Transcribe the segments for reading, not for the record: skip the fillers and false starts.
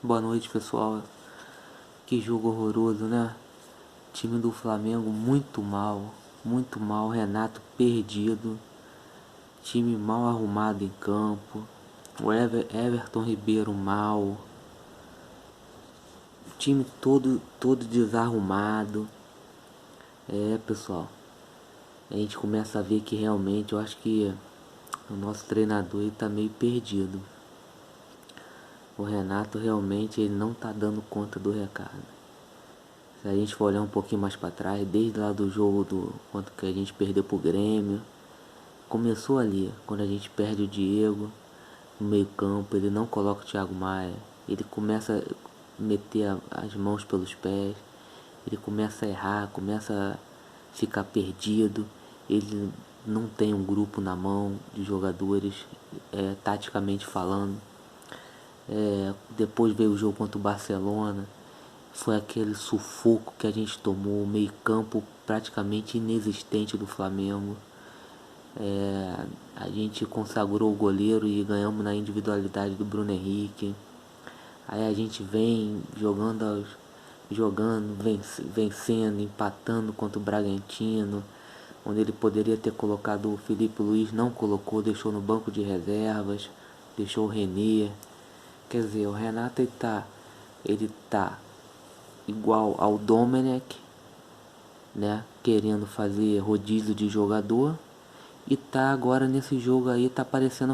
Boa noite, pessoal. Que jogo horroroso, né? Time do Flamengo muito mal. Renato perdido, time mal arrumado em campo. O Everton Ribeiro mal, time todo desarrumado. Pessoal, a gente começa a ver que realmente eu acho que o nosso treinador ele tá meio perdido. O Renato realmente ele não tá dando conta do recado. Se a gente for olhar um pouquinho mais para trás, desde lá do jogo do quanto que a gente perdeu pro Grêmio, começou ali, quando a gente perde o Diego no meio campo, ele não coloca o Thiago Maia, ele começa a meter as mãos pelos pés, ele começa a errar, começa a ficar perdido, ele não tem um grupo na mão de jogadores, taticamente falando. Depois veio o jogo contra o Barcelona, foi aquele sufoco que a gente tomou, o meio campo praticamente inexistente do Flamengo. A gente consagrou o goleiro e ganhamos na individualidade do Bruno Henrique. Aí a gente vem jogando, vencendo, empatando contra o Bragantino, onde ele poderia ter colocado o Felipe Luiz, não colocou, deixou no banco de reservas, deixou o René. Quer dizer, o Renato ele tá igual ao Domenech, né, querendo fazer rodízio de jogador, e tá agora nesse jogo aí, tá aparecendo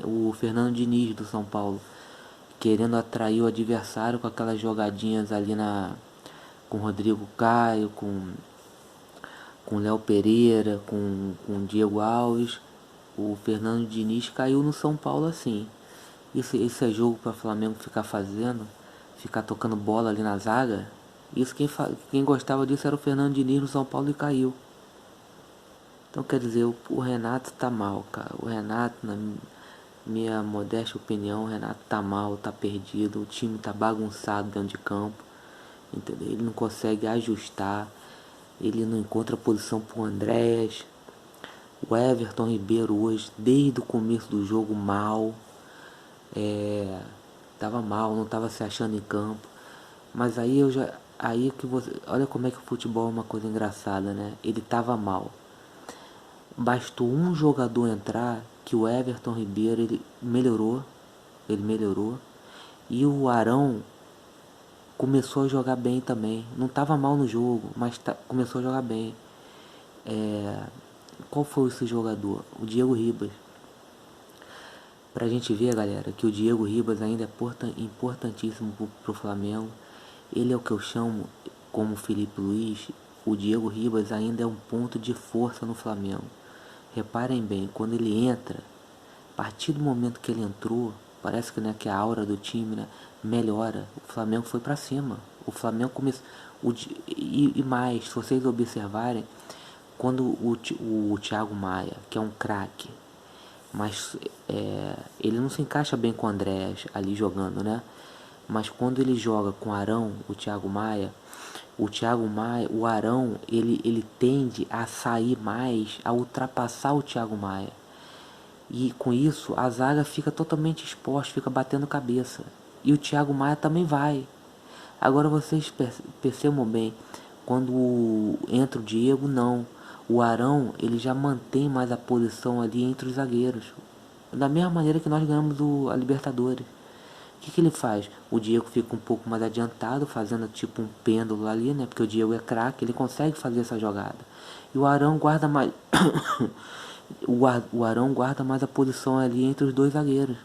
o Fernando Diniz do São Paulo, querendo atrair o adversário com aquelas jogadinhas ali com o Rodrigo Caio, com Léo Pereira, com Diego Alves. O Fernando Diniz caiu no São Paulo assim. Esse é jogo para Flamengo ficar tocando bola ali na zaga. Isso quem gostava disso era o Fernando Diniz no São Paulo e caiu. Então quer dizer, o Renato tá mal, cara. O Renato, na minha modesta opinião, o Renato tá mal, tá perdido. O time tá bagunçado dentro de campo, entendeu? Ele não consegue ajustar, ele não encontra posição pro Andréas. O Everton Ribeiro hoje, desde o começo do jogo, mal. Tava mal, não tava se achando em campo. Mas aí que você, olha como é que o futebol é uma coisa engraçada, né? Ele tava mal. Bastou um jogador entrar que o Everton Ribeiro ele melhorou, e o Arão começou a jogar bem também. Não estava mal no jogo, mas começou a jogar bem. Qual foi esse jogador? O Diego Ribas. Pra gente ver, galera, que o Diego Ribas ainda é importantíssimo pro Flamengo. Ele é o que eu chamo, como o Felipe Luiz, o Diego Ribas ainda é um ponto de força no Flamengo. Reparem bem, quando ele entra, a partir do momento que ele entrou, parece que, né, que a aura do time, né, melhora. O Flamengo foi pra cima. O Flamengo começou. E mais, se vocês observarem, quando o Thiago Maia, que é um craque, mas ele não se encaixa bem com o Andréas ali jogando, né? Mas quando ele joga com o Arão, o Arão, ele tende a sair mais, a ultrapassar o Thiago Maia. E com isso, a zaga fica totalmente exposta, fica batendo cabeça. E o Thiago Maia também vai. Agora vocês percebam bem, quando entra o Diego, não. O Arão, ele já mantém mais a posição ali entre os zagueiros. Da mesma maneira que nós ganhamos a Libertadores. O que ele faz? O Diego fica um pouco mais adiantado, fazendo tipo um pêndulo ali, né? Porque o Diego é craque, ele consegue fazer essa jogada. E o Arão guarda mais. o Arão guarda mais a posição ali entre os dois zagueiros.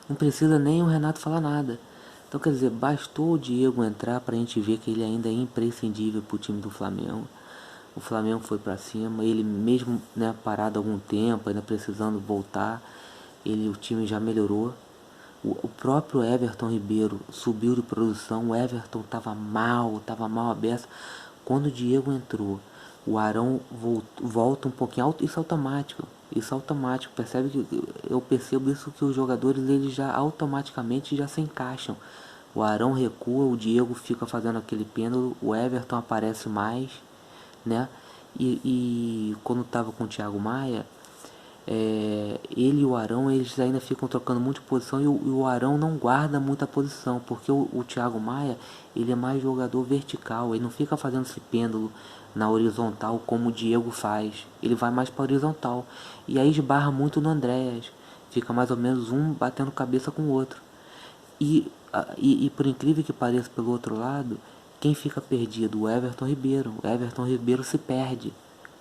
Não precisa nem o Renato falar nada. Então, quer dizer, bastou o Diego entrar pra gente ver que ele ainda é imprescindível pro time do Flamengo. O Flamengo foi pra cima, ele mesmo, né, parado algum tempo, ainda precisando voltar, o time já melhorou. O próprio Everton Ribeiro subiu de produção, o Everton tava mal aberto. Quando o Diego entrou, o Arão volta um pouquinho, isso é automático, percebe que eu percebo isso, que os jogadores eles já automaticamente já se encaixam. O Arão recua, o Diego fica fazendo aquele pêndulo, o Everton aparece mais, né? E quando tava com o Thiago Maia, ele e o Arão, eles ainda ficam trocando muito posição, e o Arão não guarda muita posição, porque o Thiago Maia, ele é mais jogador vertical, ele não fica fazendo esse pêndulo na horizontal como o Diego faz, ele vai mais para horizontal, e aí esbarra muito no Andréas, fica mais ou menos um batendo cabeça com o outro. E por incrível que pareça, pelo outro lado, quem fica perdido? O Everton Ribeiro. O Everton Ribeiro se perde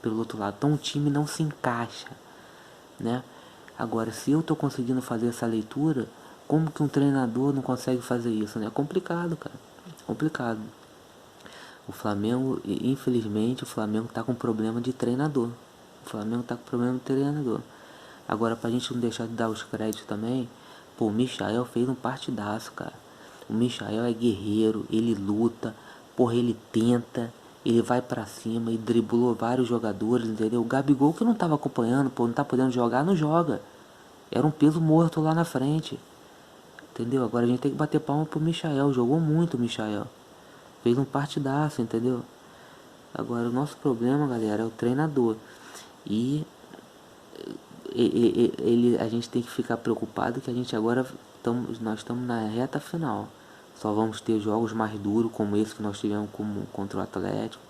pelo outro lado, então o time não se encaixa, né? Agora, se eu estou conseguindo fazer essa leitura, como que um treinador não consegue fazer isso, né? É complicado, cara. Complicado. O Flamengo, infelizmente, o Flamengo está com problema de treinador. O Flamengo está com problema de treinador. Agora, pra gente não deixar de dar os créditos também, pô, o Michael fez um partidaço, cara. O Michael é guerreiro, ele luta, porra, ele tenta, ele vai pra cima e driblou vários jogadores, entendeu? O Gabigol, que não tava acompanhando, pô, não tá podendo jogar, não joga. Era um peso morto lá na frente, entendeu? Agora a gente tem que bater palma pro Michael, jogou muito o Michael. Fez um partidaço, entendeu? Agora o nosso problema, galera, é o treinador. E a gente tem que ficar preocupado que a gente agora nós estamos na reta final. Só vamos ter jogos mais duros como esse que nós tivemos contra o Atlético.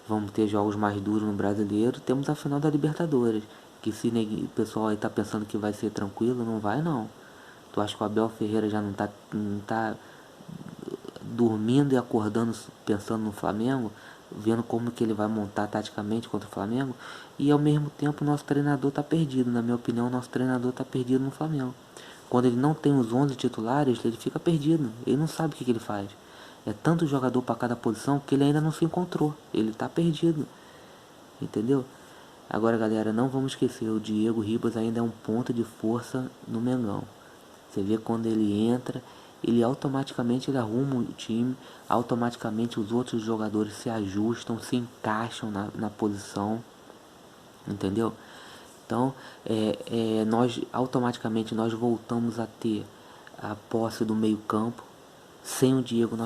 Vamos ter jogos mais duros no Brasileiro. Temos a final da Libertadores. Que se o pessoal aí tá pensando que vai ser tranquilo, não vai não. Tu acha que o Abel Ferreira já não tá dormindo e acordando pensando no Flamengo, vendo como que ele vai montar taticamente contra o Flamengo, e ao mesmo tempo o nosso treinador está perdido. Na minha opinião, o nosso treinador está perdido no Flamengo. Quando ele não tem os 11 titulares, ele fica perdido, ele não sabe o que ele faz. É tanto jogador para cada posição que ele ainda não se encontrou, ele está perdido, entendeu? Agora, galera, não vamos esquecer, o Diego Ribas ainda é um ponto de força no Mengão. Você vê quando ele entra, ele automaticamente ele arruma o time, automaticamente os outros jogadores se ajustam, se encaixam na posição, entendeu? Então, nós automaticamente nós voltamos a ter a posse do meio campo. Sem o Diego,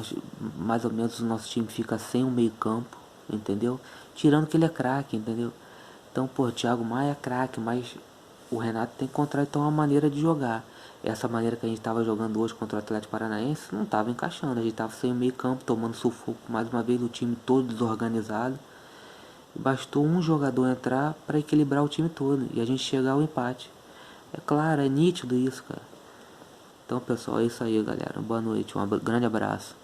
mais ou menos o nosso time fica sem o meio campo, entendeu? Tirando que ele é craque, entendeu? Então, pô, Thiago Maia é craque, mas o Renato tem que encontrar então uma maneira de jogar. Essa maneira que a gente estava jogando hoje contra o Atlético Paranaense não estava encaixando. A gente estava sem o meio campo, tomando sufoco mais uma vez, o time todo desorganizado. E bastou um jogador entrar para equilibrar o time todo e a gente chegar ao empate. É claro, é nítido isso, cara. Então, pessoal, é isso aí, galera. Boa noite, um grande abraço.